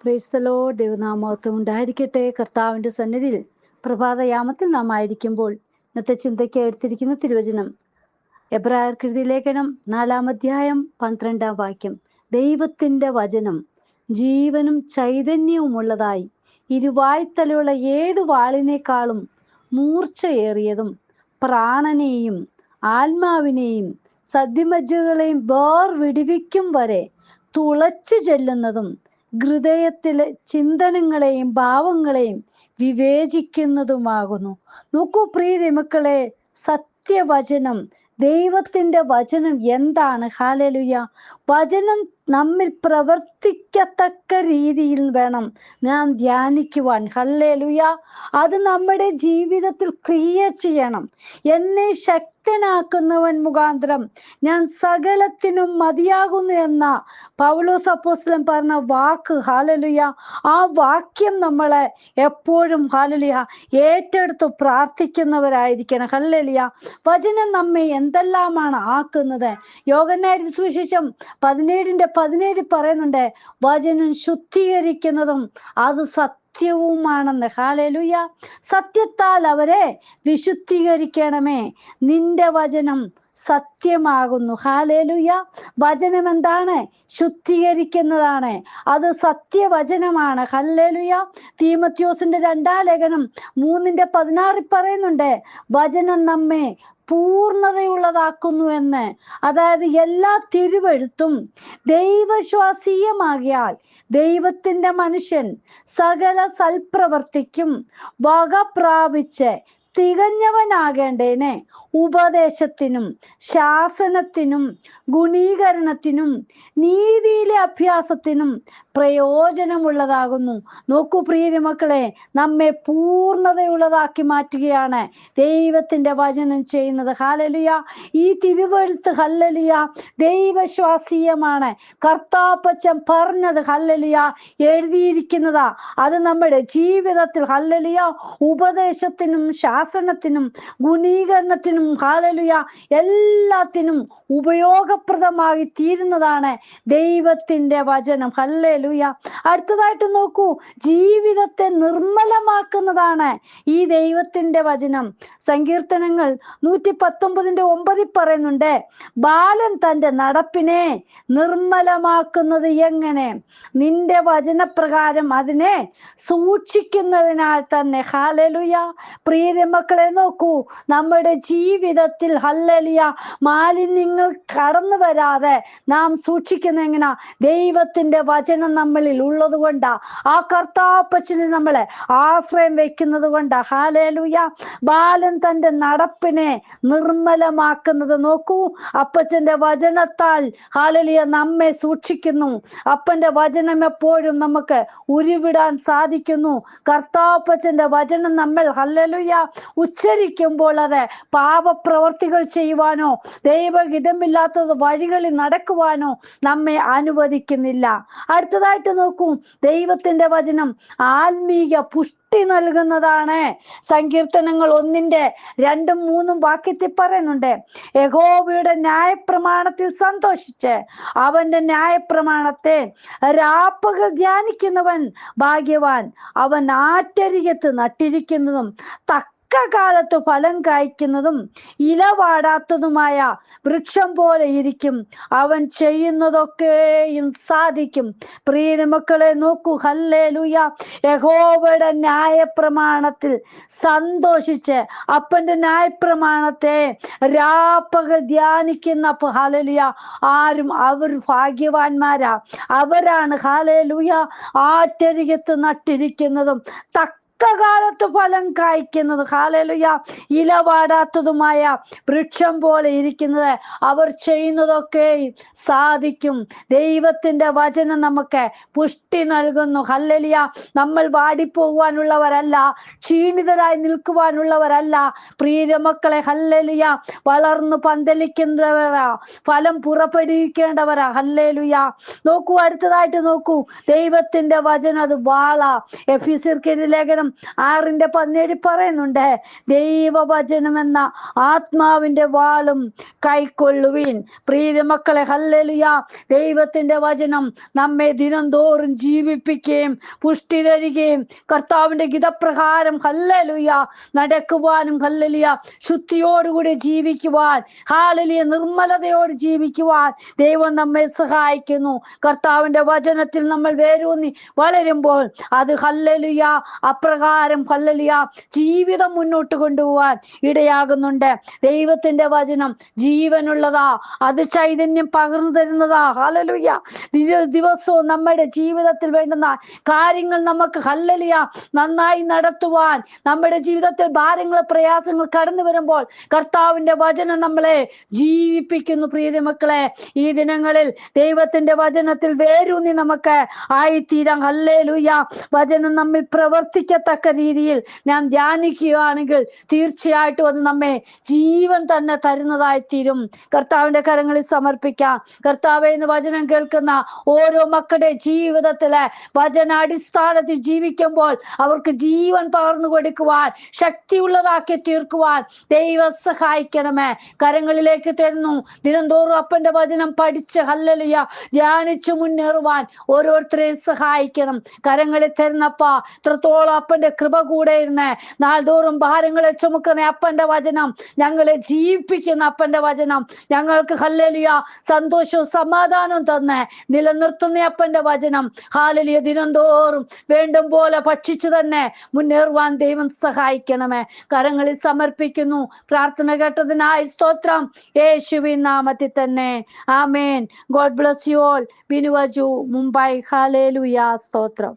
Praise the Lord. ദൈവനാമമഹത്വം ഉണ്ടായിരിക്കട്ടെ. കർത്താവിൻ്റെ സന്നിധിയിൽ പ്രഭാതയാമത്തിൽ നാം ആയിരിക്കുമ്പോൾ ഇന്നത്തെ ചിന്തയ്ക്ക് എടുത്തിരിക്കുന്ന തിരുവചനം എബ്രായർക്കെഴുതിയ ലേഖനം 4-ാം അധ്യായം 12-ാം വാക്യം. ദൈവത്തിൻ്റെ വചനം ജീവനും ചൈതന്യവുമുള്ളതായി ഇരുവായ്ത്തലയുള്ള ഏതു വാളിനേക്കാളും മൂർച്ചയേറിയതും പ്രാണനെയും ആത്മാവിനെയും സദ്യമജ്ജകളെയും വേർവിടിവിക്കും വരെ തുളച്ചു ചെല്ലുന്നതും ഹൃദയത്തിലെ ചിന്തനങ്ങളെയും ഭാവങ്ങളെയും വിവേചിക്കുന്നതുമാകുന്നു. നോക്കൂ പ്രിയ മക്കളെ, സത്യവചനം, ദൈവത്തിൻ്റെ വചനം എന്താണ്? ഹല്ലേലൂയ. വചനം നമ്മിൽ പ്രവർത്തിക്കത്തക്ക രീതിയിൽ വേണം നാം ധ്യാനിക്കുവാൻ. ഹല്ലേലൂയ. അത് നമ്മുടെ ജീവിതത്തിൽ ക്രിയ ചെയ്യണം. എന്നെ ശക്തനാക്കുന്നവൻ മുഖാന്തരം ഞാൻ സകലത്തിനും മതിയാകുന്നു എന്ന പൗലോസ് അപ്പോസ്തലൻ പറഞ്ഞ വാക്ക്, ഹല്ലേലൂയ, ആ വാക്യം നമ്മളെ എപ്പോഴും ഹല്ലേലൂയ ഏറ്റെടുത്ത് പ്രാർത്ഥിക്കുന്നവരായിരിക്കണം. ഹല്ലേലൂയ. വചനം നമ്മെ എന്തെല്ലാമാണ് ആക്കുന്നത്? യോഹന്നാന്റെ സുവിശേഷം 17:17 പറയുന്നുണ്ട്, വചനം ശുദ്ധീകരിക്കുന്നതും അത് സത്യവുമാണെന്ന്. ഹല്ലേലൂയ. സത്യത്താൽ അവരെ വിശുദ്ധീകരിക്കണമേ, നിന്റെ വചനം സത്യമാകുന്നു. ഹല്ലേലൂയ. വചനം എന്താണ്? ശുദ്ധീകരിക്കുന്നതാണ്. അത് സത്യവചനമാണ്. ഹല്ലേലൂയ. തീമോഥെയോസിന്റെ 2-ാം ലേഖനം 3:16 പറയുന്നുണ്ട്, വചനം നമ്മെ പൂർണ്ണതയുള്ളതാക്കുന്നു എന്ന്. അതായത് എല്ലാ തിരുവെഴുത്തും ദൈവശ്വാസീയമാകിയാൽ ദൈവത്തിൻ്റെ മനുഷ്യൻ സകല സൽപ്രവർത്തിക്കും വക പ്രാപിച്ച് തികഞ്ഞവനാകേണ്ടതിന് ഉപദേശത്തിനും ശാസനത്തിനും ഗുണീകരണത്തിനും നീതിയിലെ അഭ്യാസത്തിനും പ്രയോജനമുള്ളതാകുന്നു. നോക്കൂ പ്രിയ മക്കളെ, നമ്മെ പൂർണ്ണതയുള്ളതാക്കി മാറ്റുകയാണ് ദൈവത്തിൻ്റെ വചനം ചെയ്യുന്നത്. ഹല്ലേലൂയ. ഈ തിരുവെഴുത്ത് ഹല്ലേലൂയ ദൈവശ്വാസീയമാണ്. കർത്താപ്പച്ചൻ പറഞ്ഞത് ഹല്ലേലൂയ എഴുതിയിരിക്കുന്നതാ. അത് നമ്മുടെ ജീവിതത്തിൽ ഹല്ലേലൂയ ഉപദേശത്തിനും ശാസനത്തിനും ഗുണീകരണത്തിനും ഹല്ലേലൂയ എല്ലാത്തിനും ഉപയോഗപ്രദമായി തീരുന്നതാണ് ദൈവത്തിൻ്റെ വചനം. ഹല്ലേലൂയ. അടുത്തതായിട്ട് നോക്കൂ, ജീവിതത്തെ നിർമ്മലമാക്കുന്നതാണ് ഈ ദൈവത്തിൻ്റെ വചനം. സങ്കീർത്തനങ്ങൾ 119:9 പറയുന്നുണ്ട്, ബാലൻ തൻ്റെ നടപ്പിനെ നിർമ്മലമാക്കുന്നത് എങ്ങനെ? നിന്റെ വചനപ്രകാരം അതിനെ സൂക്ഷിക്കുന്നതിനാൽ തന്നെ. ഹല്ലേലൂയ. പ്രിയ മക്കളെ നോക്കൂ, നമ്മുടെ ജീവിതത്തിൽ ഹല്ലേലൂയ മാലിന്യങ്ങൾ കടന്നു വരാതെ നാം സൂക്ഷിക്കുന്ന എങ്ങനെ? ദൈവത്തിൻ്റെ വചനം നമ്മളിൽ ഉള്ളത് കൊണ്ടാ. ആ കർത്താപ്പച്ചന് നമ്മളെ ആശ്രയം വെക്കുന്നത് കൊണ്ടാ. ഹല്ലേലൂയ. ബാലൻ തൻ്റെ നടപ്പിനെ നിർമ്മലമാക്കുന്നത് നോക്കൂ, അപ്പച്ചൻ്റെ വചനത്താൽ ഹല്ലേലൂയ നമ്മെ സൂക്ഷിക്കുന്നു. അപ്പൻ്റെ വചനം എപ്പോഴും നമുക്ക് ഉരുവിടാൻ സാധിക്കുന്നു. കർത്താപ്പച്ചൻ്റെ വചനം നമ്മൾ ഹല്ലേലൂയ ഉച്ചരിക്കുമ്പോൾ അത് പാപപ്രവർത്തികൾ ചെയ്യുവാനോ ദൈവഹിതമില്ലാത്തത് വഴികളിൽ നടക്കുവാനോ നമ്മെ അനുവദിക്കുന്നില്ല. അടുത്തതായിട്ട് നോക്കൂ, ദൈവത്തിൻ്റെ വചനം ആത്മീയ പുഷ്ടി നൽകുന്നതാണ്. സങ്കീർത്തനങ്ങൾ 1:2-3 വാക്യത്തിൽ പറയുന്നുണ്ട്, യഹോവയുടെ ന്യായപ്രമാണത്തിൽ സന്തോഷിച്ച് അവന്റെ ന്യായപ്രമാണത്തെ രാപ്പകൽ ധ്യാനിക്കുന്നവൻ ഭാഗ്യവാൻ. അവൻ ആറ്റരികത്ത് നട്ടിരിക്കുന്നതും കാലത്ത് ഫലം കായ്ക്കുന്നതും ഇലവാടാത്തതുമായ വൃക്ഷം പോലെ ഇരിക്കും. അവൻ ചെയ്യുന്നതൊക്കെയും സാധിക്കും. പ്രിയ മക്കളെ നോക്കൂ, ഹല്ലേലൂയ, യഹോവയുടെ ന്യായപ്രമാണത്തിൽ സന്തോഷിച്ച് അപ്പൻ്റെ ന്യായപ്രമാണത്തെ രാപ്പകൽ ധ്യാനിക്കുന്ന ഹല്ലേലൂയ ആരും അവർ ഭാഗ്യവാന്മാരാ. അവരാണ് ഹല്ലേലൂയ ആറ്റരികത്ത് നട്ടിരിക്കുന്നതും കാലത്ത് ഫലം കായ്ക്കുന്നത്. ഹല്ലേലൂയ. ഇലവാടാത്തതുമായ വൃക്ഷം പോലെ ഇരിക്കുന്നത്. അവർ ചെയ്യുന്നതൊക്കെ സാധിക്കും. ദൈവത്തിൻ്റെ വചനം നമുക്ക് പുഷ്ടി നൽകുന്നു. ഹല്ലേലൂയ. നമ്മൾ വാടിപ്പോകുവാനുള്ളവരല്ല, ക്ഷീണിതരായി നിൽക്കുവാനുള്ളവരല്ല പ്രിയ മക്കളെ. ഹല്ലേലൂയ. വളർന്നു പന്തലിക്കുന്നവരാ, ഫലം പുറപ്പെടുവിക്കേണ്ടവരാ. ഹല്ലേലൂയ. നോക്കൂ, അടുത്തതായിട്ട് നോക്കൂ, ദൈവത്തിൻ്റെ വചനം അത് വാള. എഫെസ്യർക്കെഴുതിയ ലേഖനം 6:17 പറയുന്നുണ്ട്, ദൈവവചനമെന്ന ആത്മാവിന്റെ വാളും കൈക്കൊള്ളുവിൻ. പ്രിയ മക്കളെ, ഹല്ലേലൂയ. ദൈവത്തിന്റെ വചനം നമ്മെ ദിനംതോറും ജീവിപ്പിക്കുകയും പുഷ്ടി തരികയും കർത്താവിന്റെ ഗിതപ്രകാരം ഹല്ലേലൂയ നടക്കുവാനും, ഹല്ലേലൂയ ശുദ്ധിയോടുകൂടി ജീവിക്കുവാൻ, ഹല്ലേലൂയ നിർമ്മലതയോട് ജീവിക്കുവാൻ ദൈവം നമ്മെ സഹായിക്കുന്നു. കർത്താവിന്റെ വചനത്തിൽ നമ്മൾ വേരൂന്നി വളരുമ്പോൾ അത് ഹല്ലേലൂയ അപ്രകാരം ഹല്ലേലൂയ ജീവിതം മുന്നോട്ട് കൊണ്ടുപോകാൻ ഇടയാകുന്നുണ്ട്. ദൈവത്തിന്റെ വചനം ജീവനുള്ളതാ, അത് ചൈതന്യം പകർന്നു തരുന്നതാ. ഹല്ലേലൂയ. ദിവസവും നമ്മുടെ ജീവിതത്തിൽ വേണ്ടുന്ന കാര്യങ്ങൾ നമുക്ക് ഹല്ലേലൂയ നന്നായി നടത്തുവാൻ, നമ്മുടെ ജീവിതത്തിൽ ഭാരങ്ങൾ പ്രയാസങ്ങൾ കടന്നു വരുമ്പോൾ കർത്താവിന്റെ വചനം നമ്മളെ ജീവിപ്പിക്കുന്നു. പ്രിയ മക്കളെ, ഈ ദിനങ്ങളിൽ ദൈവത്തിന്റെ വചനത്തിൽ വേരൂന്നി നമുക്ക് ആയിത്തീരാം. ഹല്ലേലൂയ. വചനം നമ്മിൽ പ്രവർത്തിക്കത്തക്ക രീതിയിൽ നാം ധ്യാനിക്കുകയാണെങ്കിൽ തീർച്ചയായിട്ടും അത് നമ്മെ ജീവൻ തന്നെ തരുന്നതായി തീരും. കർത്താവിന്റെ കരങ്ങളിൽ സമർപ്പിക്കാം. കർത്താവേ, ഇന്ന് വചനം കേൾക്കുന്ന ഓരോ മക്കളുടെ ജീവിതത്തിലെ വചനാടിസ്ഥാനത്തിൽ ജീവിക്കുമ്പോൾ അവർക്ക് ജീവൻ പകർന്നു കൊടുക്കുവാൻ, ശക്തിയുള്ളതാക്കി തീർക്കുവാൻ ദൈവം സഹായിക്കണമേ. കരങ്ങളിലേക്ക് തരുന്നു. ദിനംതോറും അപ്പന്റെ വചനം പഠിച്ച് ഹല്ലേലൂയ ധ്യാനിച്ചു മുന്നേറുവാൻ ഓരോരുത്തരെയും സഹായിക്കണം. കരങ്ങളിൽ തരുന്നപ്പ ഇത്രത്തോളം അപ്പന്റെ കൃപ കൂടെ ഇരുന്ന് നാൾതോറും ഭാരങ്ങളെ ചുമക്കുന്ന അപ്പന്റെ വചനം, ഞങ്ങളെ ജീവിപ്പിക്കുന്ന അപ്പന്റെ വചനം, ഞങ്ങൾക്ക് ഹല്ലേലൂയ സന്തോഷവും സമാധാനവും തന്നെ നിലനിർത്തുന്ന അപ്പന്റെ വചനം ഹല്ലേലൂയ ദിനംതോറും വേണ്ടും പോലെ ഭക്ഷിച്ചു തന്നെ മുന്നേറുവാൻ ദൈവം സഹായിക്കണമേ. കരങ്ങളിൽ സമർപ്പിക്കുന്നു. പ്രാർത്ഥന കേട്ടതിനായി സ്തോത്രം. യേശുവിൻ നാമത്തിൽ തന്നെ ആമേൻ. God bless you all. ബിനുവജു, മുംബൈ. ഹല്ലേലൂയ. സ്തോത്രം.